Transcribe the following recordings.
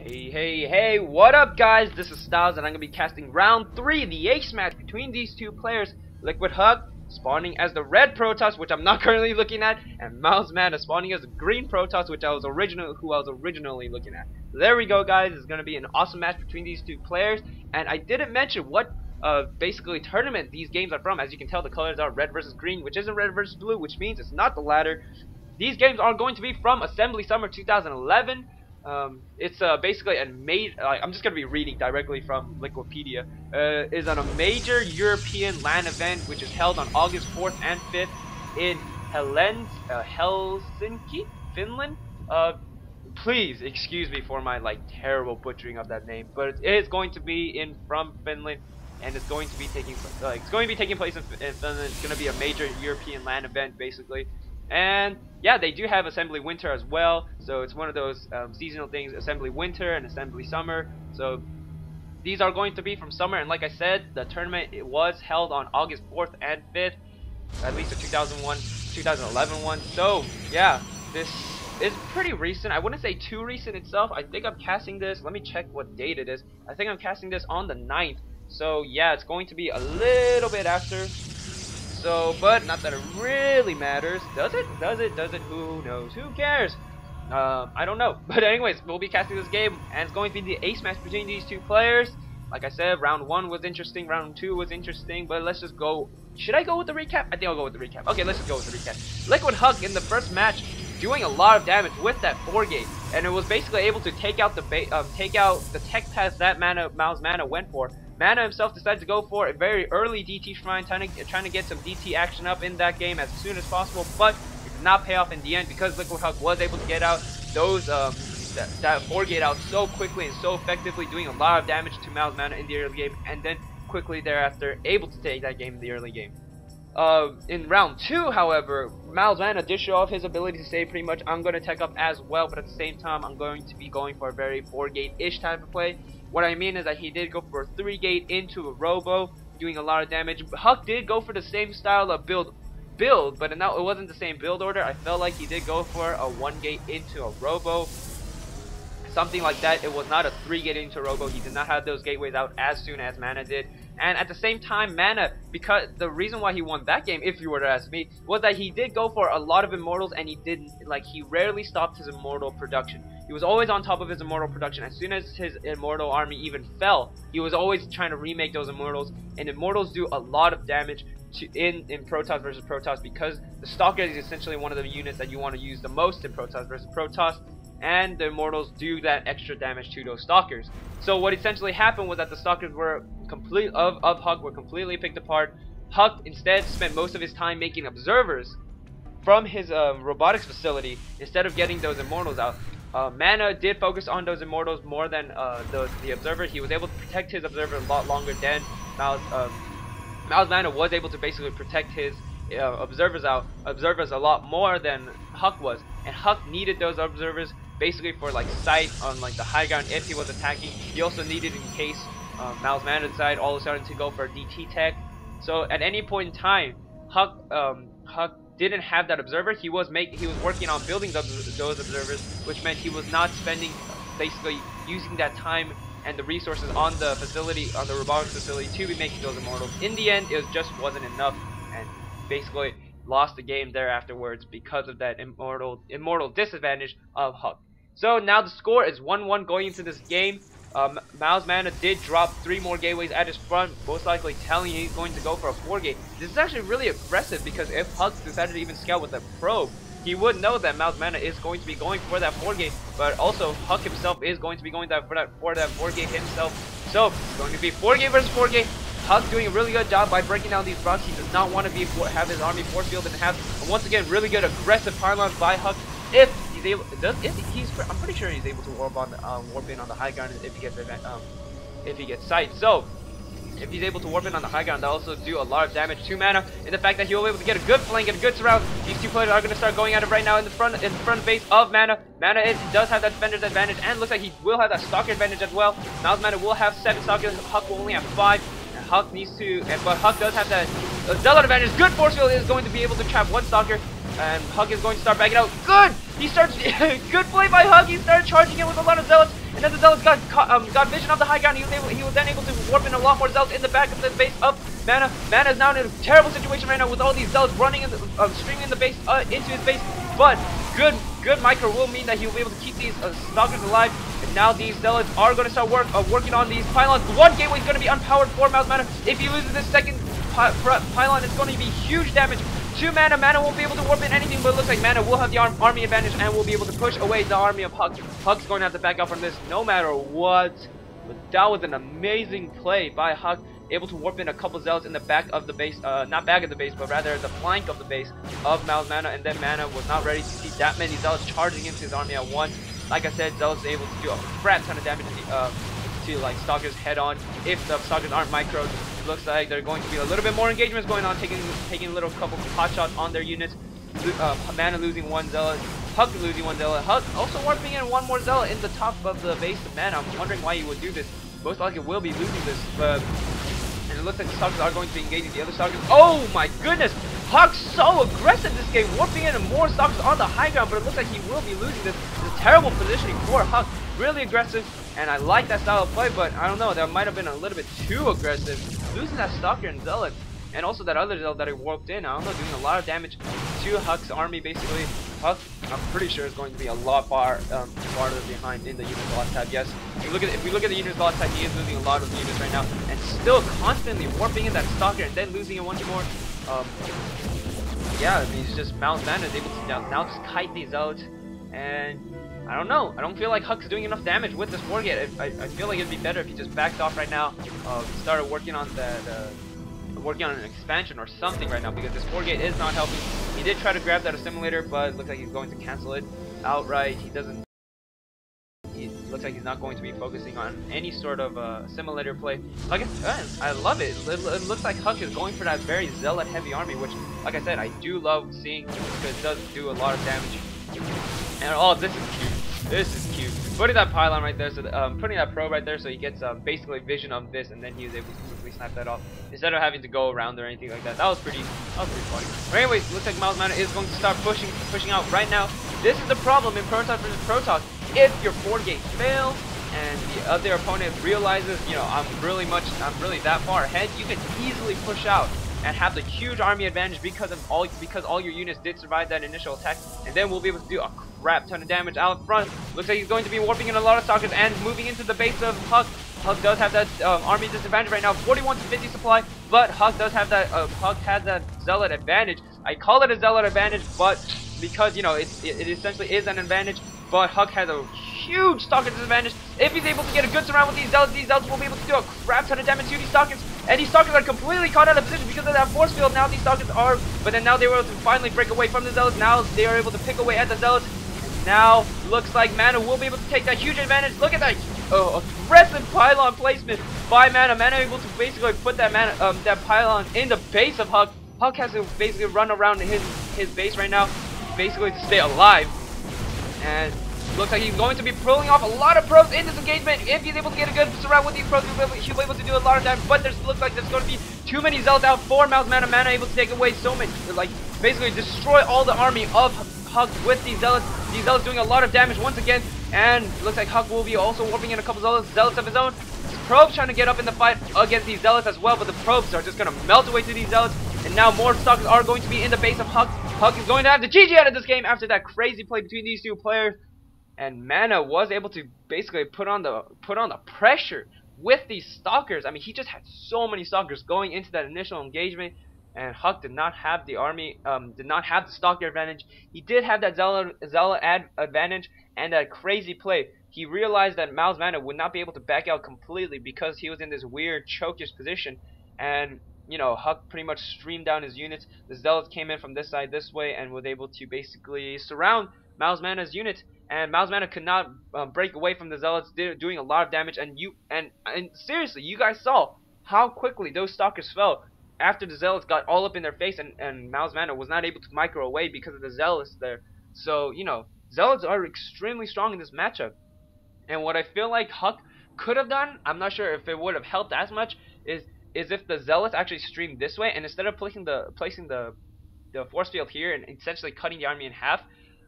Hey, what up guys? This is Styles and I'm going to be casting round 3, the ace match between these two players, Liquid Hug spawning as the red Protoss, which I'm not currently looking at, and MouzMana spawning as the green Protoss, which I was originally looking at. So there we go guys, it's going to be an awesome match between these two players, and I didn't mention what basically tournament these games are from. As you can tell, the colors are red versus green, which isn't red versus blue, which means it's not the latter. These games are going to be from Assembly Summer 2011. It's basically a I'm just gonna be reading directly from Wikipedia. Is on a major European LAN event which is held on August 4th and 5th in Helsinki, Finland. Please excuse me for my terrible butchering of that name, but it is going to be from Finland, and it's going to be taking place in Finland. It's going to be a major European LAN event basically. And yeah, they do have Assembly Winter as well, so it's one of those seasonal things, Assembly Winter and Assembly Summer. So these are going to be from summer, and like I said, the tournament was held on August 4th and 5th, at least the 2011 one. So yeah, this is pretty recent. I wouldn't say too recent itself. I think I'm casting this, let me check what date it is. I think I'm casting this on the 9th. So yeah, it's going to be a little bit after. So, but not that it really matters. Does it? Who knows? Who cares? I don't know. But anyways, we'll be casting this game, and it's going to be the ace match between these two players. Like I said, round 1 was interesting, round 2 was interesting, but let's just go. Should I go with the recap? I think I'll go with the recap. Okay, let's just go with the recap. Liquid Hug in the first match doing a lot of damage with that 4-gate, and it was basically able to take out the tech pass that MouzMana went for. Mana himself decided to go for a very early DT shrine, trying to get some DT action up in that game as soon as possible, but it did not pay off in the end because Liquid Hug was able to get out those that 4-gate out so quickly and so effectively, doing a lot of damage to MouzMana in the early game, and then quickly thereafter able to take that game in the early game. In round 2, however, MouzMana did show off his ability to save pretty much. I'm going to tech up as well, but at the same time, I'm going to be going for a very 4-gate-ish type of play. What I mean is that he did go for a 3-gate into a Robo, doing a lot of damage. Huck did go for the same style of build, but now it wasn't the same build order. I felt like he did go for a 1-gate into a Robo, something like that. It was not a 3-gate into a Robo. He did not have those gateways out as soon as Mana did. And at the same time, Mana, because the reason why he won that game, if you were to ask me, was that he did go for a lot of Immortals, and he rarely stopped his Immortal production. He was always on top of his Immortal production. As soon as his Immortal army even fell, he was always trying to remake those Immortals, and Immortals do a lot of damage in Protoss versus Protoss, because the Stalker is essentially one of the units that you want to use the most in Protoss versus Protoss, and the Immortals do that extra damage to those Stalkers. So what essentially happened was that the Stalkers were Huck were completely picked apart. Huck instead spent most of his time making observers from his robotics facility instead of getting those Immortals out. Mana did focus on those Immortals more than the observers. He was able to protect his observer a lot longer than MouzMana was able to basically protect his observers a lot more than Huck was, and Huck needed those observers basically for sight on the high ground if he was attacking. He also needed in case MouzMana decided all of a sudden to go for DT tech. So at any point in time, Huck didn't have that observer. He was working on building those observers, which meant he was not spending basically using that time and the resources on the facility, on the robotics facility, to be making those Immortals. In the end, it just wasn't enough, and basically lost the game there afterwards because of that immortal disadvantage of Huck. So now the score is 1-1 going into this game. MouzMana did drop 3 more gateways at his front, most likely telling you he's going to go for a 4-gate. This is actually really aggressive, because if Huck decided to even scout with a probe, he would know that MouzMana is going to be going for that 4-gate, but also Huck himself is going to be going for that 4-gate himself. So it's going to be 4-gate versus 4-gate. Huck doing a really good job by breaking down these rocks. He does not want to have his army force fielded and have, once again, really good aggressive pylons by Huck. If he's able, I'm pretty sure he's able to warp in on the high ground if he gets sight. So if he's able to warp in on the high ground, that'll also do a lot of damage to Mana. And the fact that he'll be able to get a good flank and a good surround, these two players are going to start going at it right now in the front base of Mana. Mana does have that defender's advantage, and looks like he will have that Stalker advantage as well. MouzMana will have 7 Stalkers, Huck will only have 5. And Huck needs to, but Huck does have that Zealot advantage. Good force field is going to be able to trap 1 Stalker. And Huck is going to start backing out. Good! He starts, good play by Huck. He started charging in with a lot of Zealots. and then the Zealots got vision of the high ground. He was then able to warp in a lot more Zealots in the back of the base of Mana. Mana is now in a terrible situation right now with all these Zealots running in the, streaming in the base into his base, but good micro will mean that he will be able to keep these Stalkers alive. And now these Zealots are going to start working on these pylons. One gateway is going to be unpowered for Mouse Mana. If he loses this second pylon, it's going to be huge damage to Mana. Mana won't be able to warp in anything, but it looks like Mana will have the army advantage and will be able to push away the army of Hug. Hug's going to have to back out from this no matter what. But that was an amazing play by Hug, able to warp in a couple Zealots in the back of the base, not back of the base, but rather the flank of the base of Mouse Mana, and then Mana was not ready to see that many Zealots charging into his army at once. Like I said, Zealots able to do a crap ton of damage to like Stalkers head on. If the Stalkers aren't microed, it looks like they're going to be a little bit more engagements going on, taking a little couple pot shots on their units. Mana losing one Zealot, Hug losing one Zealot, Hug also warping in one more Zealot in the top of the base of Mana. I'm wondering why he would do this. Most likely will be losing this, but and it looks like the Stalkers are going to be engaging the other Stalkers. Oh my goodness! Hug's so aggressive this game, warping in more Stalkers on the high ground, but it looks like he will be losing this. It's a terrible positioning for Hug. Really aggressive, and I like that style of play, but I don't know, that might have been a little bit too aggressive. Losing that Stalker and Zealot, and also that other Zealot that he warped in, I don't know, doing a lot of damage to Hug's army basically. Hug, I'm pretty sure is going to be a lot farther behind in the unit loss tab. Yes, if we look at the unit loss tab, he is losing a lot of units right now, and still constantly warping in that Stalker and then losing it once more. Yeah, I mean, it's just Mouse Mana is able to now just kite these out, and I don't know. I don't feel like Huck's doing enough damage with this Wargate. I feel like it'd be better if he just backed off right now, started working on working on an expansion or something right now, because this Wargate is not helping. He did try to grab that assimilator, but it looks like he's going to cancel it outright. He looks like he's not going to be focusing on any sort of assimilator play. Like I love it. It looks like Huck is going for that very Zealot heavy army, which, like I said, I do love seeing because it does do a lot of damage. And oh, this is cute. This is cute. Putting that pylon right there, so putting that probe right there, so he gets basically vision of this, and then he was able to quickly snap that off instead of having to go around or anything like that. That was pretty funny. But anyways, looks like Mouse Mana is going to start pushing out right now. This is the problem in Protoss versus Protoss. If your 4 gates fail and the other opponent realizes, you know, I'm really that far ahead, you can easily push out and have the huge army advantage because all your units did survive that initial attack, and then we'll be able to do a crap ton of damage out front. Looks like he's going to be warping in a lot of Stalkers and moving into the base of Hug. Hug does have that army disadvantage right now, 41 to 50 supply, but Hug does have that Hug has that Zealot advantage. I call it a Zealot advantage, but because, you know, it essentially is an advantage, but Hug has a huge Stalker disadvantage. If he's able to get a good surround with these Zealots will be able to do a crap ton of damage to these Stalkers. And these Stalkers are completely caught out of position because of that force field. Now these Stalkers are, but then now they were able to finally break away from the Zealots. Now they are able to pick away at the Zealots. Now looks like Mana will be able to take that huge advantage. Look at that aggressive pylon placement by Mana. Mana able to basically put that that pylon in the base of Hug. Hug has to basically run around his base right now, basically to stay alive. And looks like he's going to be pulling off a lot of probes in this engagement. If he's able to get a good surround with these probes, he'll be able to do a lot of damage. But looks like there's going to be too many Zealots out for Mouse Mana. Mana able to take away so many, like basically destroy all the army of Hug with these Zealots. These Zealots doing a lot of damage once again. And looks like Hug will be also warping in a couple Zealots of his own. Probes trying to get up in the fight against these Zealots as well, but the probes are just going to melt away to these Zealots. And now more Stalkers are going to be in the base of Hug. Hug is going to have the GG out of this game after that crazy play between these two players. And Mana was able to basically put on the pressure with these Stalkers. I mean, he just had so many Stalkers going into that initial engagement, and Hug did not have the army, did not have the Stalker advantage. He did have that Zealot advantage and that crazy play. He realized that Mouse Mana would not be able to back out completely because he was in this weird chokish position, and you know, Hug pretty much streamed down his units. The Zealots came in from this side this way and was able to basically surround Mouse Mana's units. And Mouse Mana could not break away from the Zealots, doing a lot of damage. And seriously, you guys saw how quickly those Stalkers fell after the Zealots got all up in their face, and Mouse Mana was not able to micro away because of the Zealots there. So, you know, Zealots are extremely strong in this matchup. And what I feel like Huck could have done, I'm not sure if it would have helped as much, is if the Zealots actually streamed this way, and instead of placing the force field here and essentially cutting the army in half,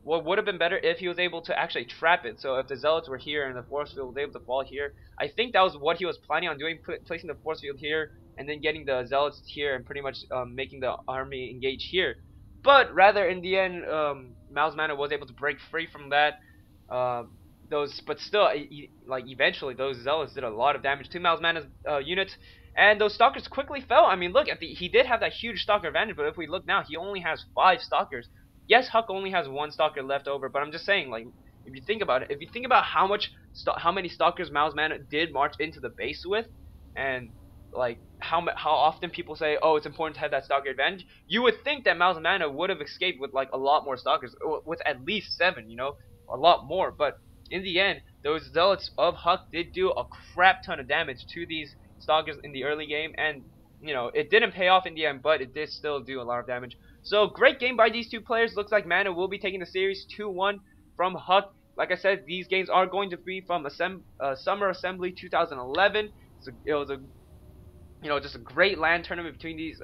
what would have been better if he was able to actually trap it. So if the Zealots were here and the force field was able to fall here, I think that was what he was planning on doing, placing the force field here and then getting the Zealots here and pretty much making the army engage here. But rather, in the end, Mao's Mana was able to break free from that. Uh, but still, like eventually, those Zealots did a lot of damage to Mao's Mana's units, and those Stalkers quickly fell. I mean, look at he did have that huge Stalker advantage, but if we look now, he only has 5 Stalkers. Yes, Huck only has 1 Stalker left over, but I'm just saying, like, if you think about it, if you think about how many Stalkers Mao's Mana did march into the base with, and like how often people say, oh, it's important to have that Stalker advantage, you would think that Mao's Mana would have escaped with like a lot more Stalkers, with at least 7, you know, a lot more. But in the end, those Zealots of Huck did do a crap ton of damage to these Stalkers in the early game, and you know, it didn't pay off in the end, but it did still do a lot of damage. So great game by these two players. Looks like Mana will be taking the series 2-1 from Huck. Like I said, these games are going to be from Summer Assembly 2011. It was a just a great LAN tournament between these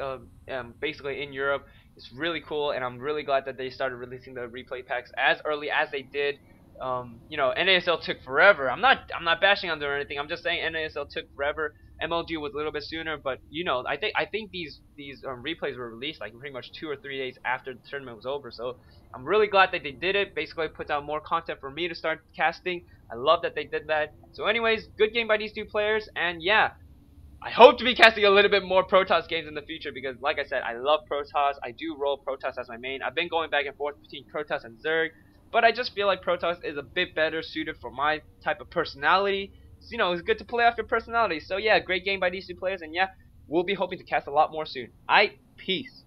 basically in Europe. It's really cool, and I'm really glad that they started releasing the replay packs as early as they did. NASL took forever. I'm not bashing on them or anything. I'm just saying NASL took forever. MLG was a little bit sooner, but I think these replays were released like pretty much 2 or 3 days after the tournament was over. So I'm really glad that they did it. Basically, put out more content for me to start casting. I love that they did that. So, anyways, good game by these two players, and yeah. I hope to be casting a little bit more Protoss games in the future because, like I said, I love Protoss. I do roll Protoss as my main. I've been going back and forth between Protoss and Zerg, but I just feel like Protoss is a bit better suited for my type of personality. So, it's good to play off your personality. So, yeah, great game by these two players, and yeah, we'll be hoping to cast a lot more soon. Peace.